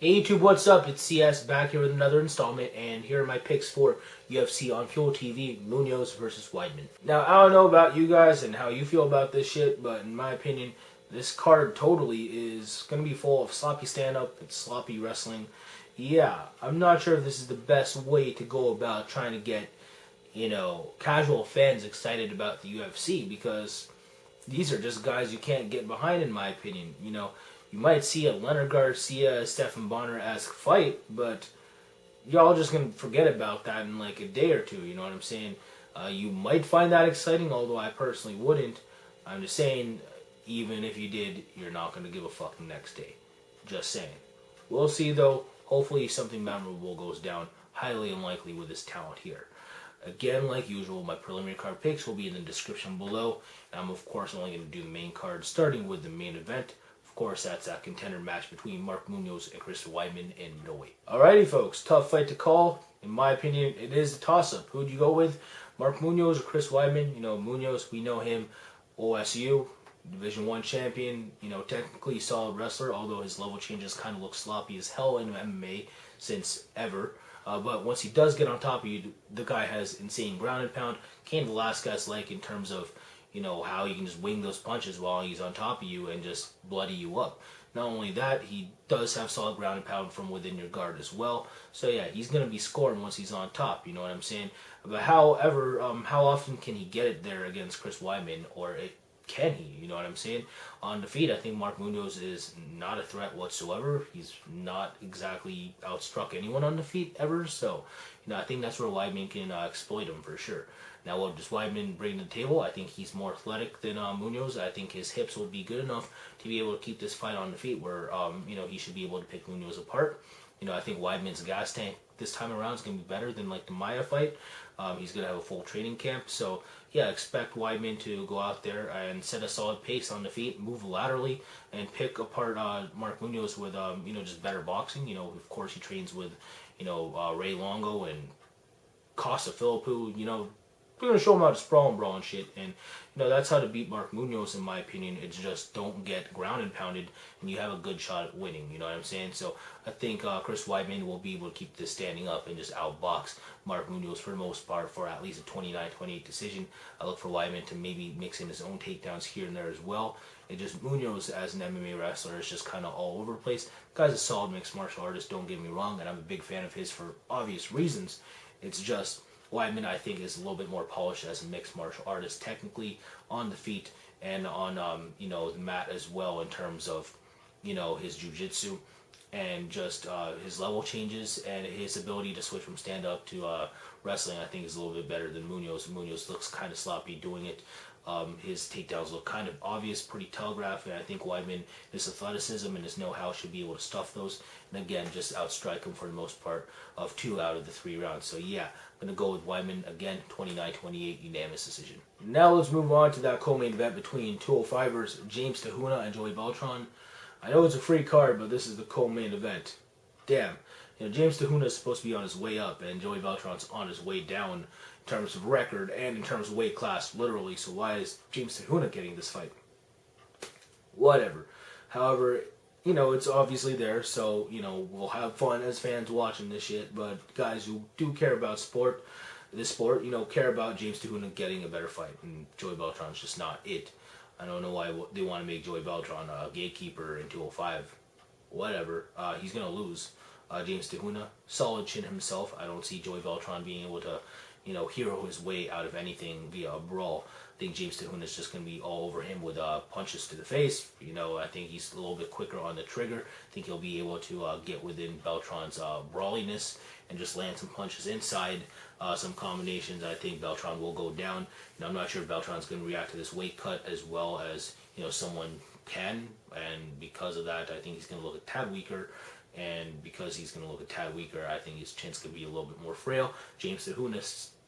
Hey YouTube, what's up? It's CS back here with another installment, and here are my picks for UFC on Fuel TV, Munoz versus Weidman. Now, I don't know about you guys and how you feel about this shit, but in my opinion, this card totally is going to be full of sloppy stand-up and sloppy wrestling. Yeah, I'm not sure if this is the best way to go about trying to get, casual fans excited about the UFC, because these are just guys you can't get behind, in my opinion. You might see a Leonard Garcia, Stephan Bonner-esque fight, but y'all just gonna forget about that in like a day or two. You know what I'm saying? You might find that exciting, although I personally wouldn't. I'm just saying, even if you did, you're not gonna give a fuck the next day. Just saying. We'll see though. Hopefully something memorable goes down. Highly unlikely with this talent here. Again, like usual, my preliminary card picks will be in the description below. And I'm of course only going to do the main card, starting with the main event. Of course, that's that contender match between Mark Munoz and Chris Weidman in Norway. Alrighty, folks, tough fight to call. In my opinion, it is a toss-up. Who'd you go with? Mark Munoz or Chris Weidman? Munoz, we know him, OSU, Division I champion, technically solid wrestler, although his level changes kind of look sloppy as hell in MMA since ever. But once he does get on top of you, the guy has insane ground and pound. Cain Velasquez-like in terms of, how he can just wing those punches while he's on top of you and just bloody you up. Not only that, he does have solid ground and pound from within your guard as well. So yeah, he's going to be scoring once he's on top, you know what I'm saying? But however, how often can he get it there against Chris Weidman, or can he? You know what I'm saying? On the feet, I think Mark Munoz is not a threat whatsoever. He's not exactly outstruck anyone on the feet ever. So, I think that's where Weidman can exploit him for sure. Now, what does Weidman bring to the table? I think he's more athletic than Munoz. I think his hips will be good enough to be able to keep this fight on the feet where, he should be able to pick Munoz apart. I think Weidman's gas tank this time around is going to be better than like the Maya fight. He's going to have a full training camp. So, yeah, expect Weidman to go out there and set a solid pace on the feet, move laterally, and pick apart Mark Munoz with, just better boxing. Of course, he trains with, Ray Longo and Costa Philippou, we're going to show him how to sprawl and brawl and shit. And, that's how to beat Mark Munoz, in my opinion. It's just don't get ground and pounded, and you have a good shot at winning. You know what I'm saying? So I think Chris Weidman will be able to keep this standing up and just outbox Mark Munoz for the most part for at least a 29-28 decision. I look for Weidman to maybe mix in his own takedowns here and there as well. And just Munoz as an MMA wrestler is just kind of all over the place. The guy's a solid mixed martial artist, don't get me wrong, and I'm a big fan of his for obvious reasons. It's just Weidman, I think, is a little bit more polished as a mixed martial artist, technically on the feet and on, the mat as well, in terms of, his jiu-jitsu and just his level changes and his ability to switch from stand-up to wrestling. I think is a little bit better than Munoz. Munoz looks kind of sloppy doing it. His takedowns look kind of obvious, pretty telegraphed, and I think Weidman, his athleticism and his know-how should be able to stuff those, and again, just outstrike him for the most part of 2 out of the 3 rounds. So yeah, I'm going to go with Weidman, again, 29-28, unanimous decision. Now let's move on to that co-main event between 205ers James Te Huna and Joey Beltran. I know it's a free card, but this is the co-main event. Damn. James Te Huna is supposed to be on his way up, and Joey Beltran's on his way down in terms of record and in terms of weight class, literally. So why is James Te Huna getting this fight? Whatever. However, it's obviously there, so, we'll have fun as fans watching this shit. But guys who do care about this sport, care about James Te Huna getting a better fight. And Joey Beltran's just not it. I don't know why they want to make Joey Beltran a gatekeeper in 205. Whatever. He's going to lose. James Te Huna, solid chin himself. I don't see Joey Beltran being able to, hero his way out of anything via a brawl. I think James Te Huna is just going to be all over him with punches to the face. I think he's a little bit quicker on the trigger. I think he'll be able to get within Beltran's brawliness and just land some punches inside, some combinations. I think Beltran will go down. I'm not sure if Beltran's going to react to this weight cut as well as, someone can. And because of that, I think he's going to look a tad weaker. And because he's going to look a tad weaker, I think his chin's going to be a little bit more frail. James Te Huna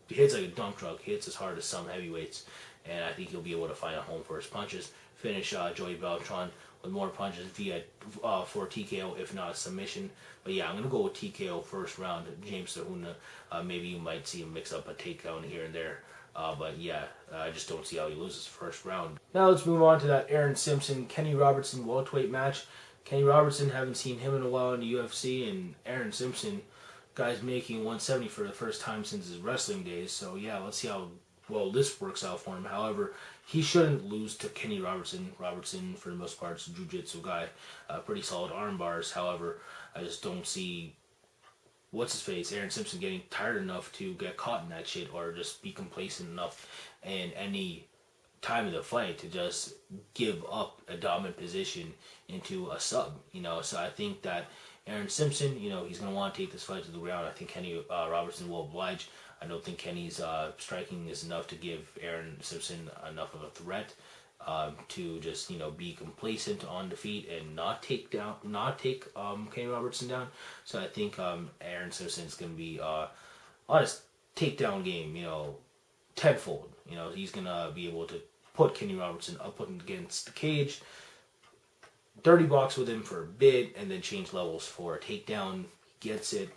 hits like a dump truck, hits as hard as some heavyweights, and I think he'll be able to find a home for his punches. Finish Joey Beltran with more punches via for TKO, if not a submission. But yeah, I'm going to go with TKO first round. James Te Huna, maybe you might see him mix up a takedown here and there. But yeah, I just don't see how he loses first round. Now let's move on to that Aaron Simpson, Kenny Robertson welterweight match. Kenny Robertson, haven't seen him in a while in the UFC, and Aaron Simpson, guy's making 170 for the first time since his wrestling days. So yeah, let's see how well this works out for him. However, he shouldn't lose to Kenny Robertson. Robertson, for the most part, is a jiu-jitsu guy, pretty solid arm bars. However, I just don't see what's his face, Aaron Simpson, getting tired enough to get caught in that shit, or just be complacent enough in any time of the fight to just give up a dominant position into a sub. So I think that Aaron Simpson, he's going to want to take this fight to the ground. I think Kenny Robertson will oblige. I don't think Kenny's striking is enough to give Aaron Simpson enough of a threat to just be complacent on the feet and not take Kenny Robertson down. So I think Aaron Simpson is going to be on his takedown game, tenfold. He's going to be able to put Kenny Robertson up against the cage, dirty box with him for a bit, and then change levels for a takedown. Gets it,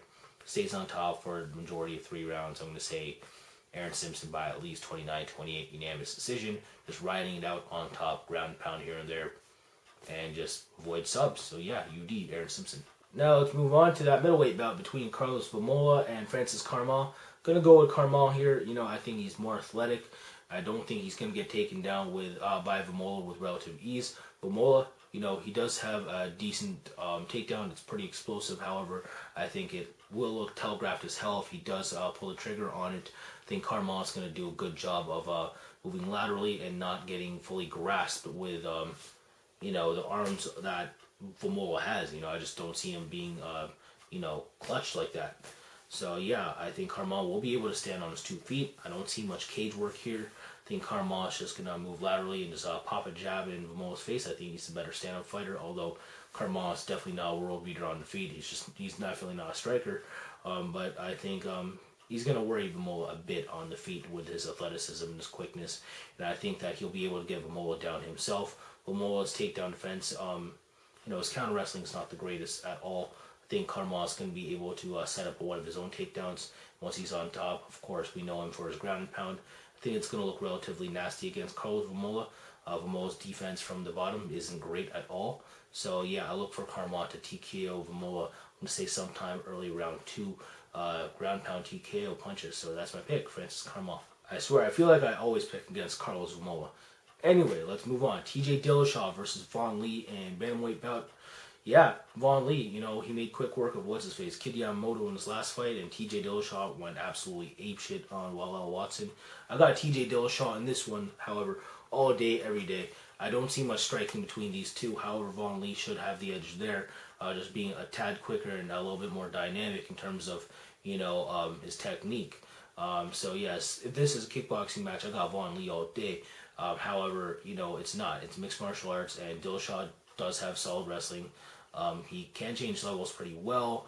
stays on top for the majority of 3 rounds. I'm going to say Aaron Simpson by at least 29-28 unanimous decision, just riding it out on top, ground and pound here and there, and just avoid subs. So yeah, UD, Aaron Simpson. Now let's move on to that middleweight bout between Carlos Vamola and Francis Carmel. Gonna go with Carmel here. I think he's more athletic. I don't think he's gonna get taken down by Vamola with relative ease. Vamola, he does have a decent takedown. It's pretty explosive. However, I think it will look telegraphed as hell if he does pull the trigger on it. I think Carmel's going to do a good job of moving laterally and not getting fully grasped with, the arms that Vamola has. I just don't see him being, clutched like that. So, yeah, I think Carmel will be able to stand on his 2 feet. I don't see much cage work here. I think Carmel is just going to move laterally and just pop a jab in Vamola's face. I think he's a better stand-up fighter, although Carmel is definitely not a world beater on the feet. He's definitely not a striker. But I think he's going to worry Vamola a bit on the feet with his athleticism and his quickness. And I think that he'll be able to get Vamola down himself. Vamola's takedown defense, his counter wrestling is not the greatest at all. I think Carmel is going to be able to set up one of his own takedowns once he's on top. Of course, we know him for his ground and pound. I think it's going to look relatively nasty against Carlos Vamola. Vamola's defense from the bottom isn't great at all. So, yeah, I look for Carmel to TKO Vamola. I'm going to say sometime early round 2, ground pound TKO punches. So that's my pick, Francis Carmel. I swear, I feel like I always pick against Carlos Vamola. Anyway, let's move on. TJ Dillashaw versus Vaughn Lee in bantamweight bout. Yeah, Vaughn Lee, he made quick work of what's-his-face, Kid Yamamoto in his last fight, and TJ Dillashaw went absolutely apeshit on Wallow Watson. I got TJ Dillashaw in this one, however, all day, every day. I don't see much striking between these two. However, Vaughn Lee should have the edge there, just being a tad quicker and a little bit more dynamic in terms of, his technique. So, yes, if this is a kickboxing match, I got Vaughn Lee all day. However, it's not. It's mixed martial arts, and Dillashaw does have solid wrestling. He can change levels pretty well.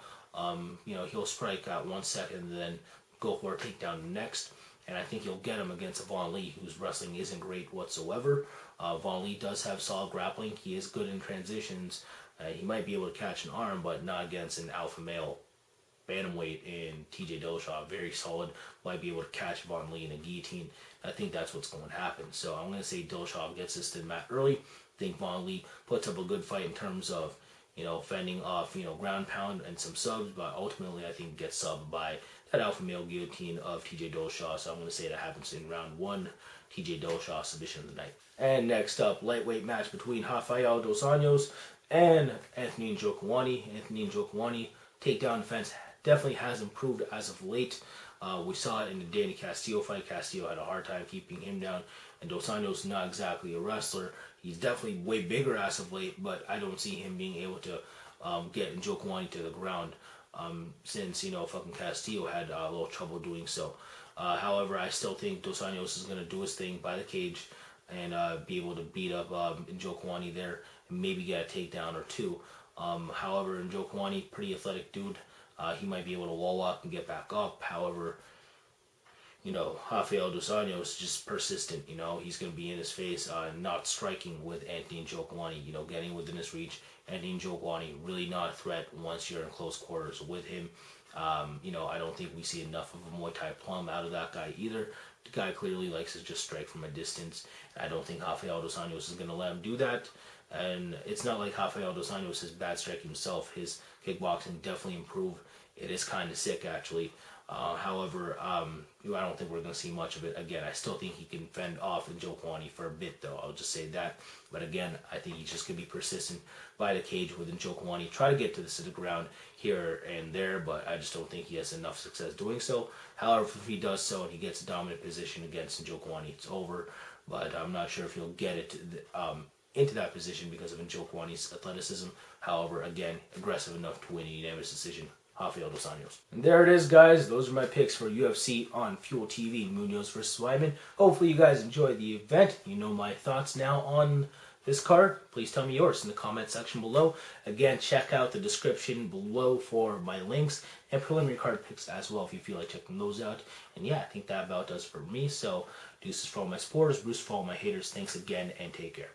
He'll strike out 1 second and then go for a takedown next. And I think you'll get him against a Vaughn Lee, whose wrestling isn't great whatsoever. Vaughn Lee does have solid grappling. He is good in transitions. He might be able to catch an arm, but not against an alpha male bantamweight in TJ Dillashaw. Very solid. Might be able to catch Vaughn Lee in a guillotine. I think that's what's going to happen. So I'm going to say Dillashaw gets this to the mat early. I think Vaughn Lee puts up a good fight in terms of, fending off, ground pound and some subs, but ultimately I think gets subbed by that alpha male guillotine of TJ Dillashaw. So I'm going to say that happens in round 1. TJ Dillashaw submission of the night. And next up, lightweight match between Rafael dos Anjos and Anthony Njokuani. Anthony Njokuani takedown defense definitely has improved as of late. We saw it in the Danny Castillo fight. Castillo had a hard time keeping him down, and Dos Anjos is not exactly a wrestler. He's definitely way bigger as of late, but I don't see him being able to get Njokuani to the ground since, fucking Castillo had a little trouble doing so. However, I still think Dos Anjos is going to do his thing by the cage and be able to beat up Njokuani there and maybe get a takedown or 2. However, Njokuani, pretty athletic dude. He might be able to wall walk and get back up. However, Rafael dos Anjos is just persistent. He's going to be in his face, not striking with Anthony Njokuani, getting within his reach. Anthony Njokuani really not a threat once you're in close quarters with him. I don't think we see enough of a Muay Thai plum out of that guy either. The guy clearly likes to just strike from a distance. I don't think Rafael dos Anjos is going to let him do that. And it's not like Rafael dos Anjos is bad striking himself. His kickboxing definitely improved. It is kind of sick, actually. However, I don't think we're going to see much of it. Again, I still think he can fend off Quani for a bit, though. I'll just say that. But again, I think he's just going to be persistent by the cage with Quani. Try to get to the ground here and there, but I just don't think he has enough success doing so. However, if he does so and he gets a dominant position against Quani, it's over. But I'm not sure if he'll get it into that position because of Quani's athleticism. However, again, aggressive enough to win a unanimous decision. Rafael dos Anjos. And there it is, guys. Those are my picks for UFC on Fuel TV. Munoz versus Weidman. Hopefully you guys enjoyed the event. You know my thoughts now on this card. Please tell me yours in the comment section below. Again, check out the description below for my links and preliminary card picks as well if you feel like checking those out. And yeah, I think that about does for me. So deuces for all my supporters, Bruce for all my haters. Thanks again and take care.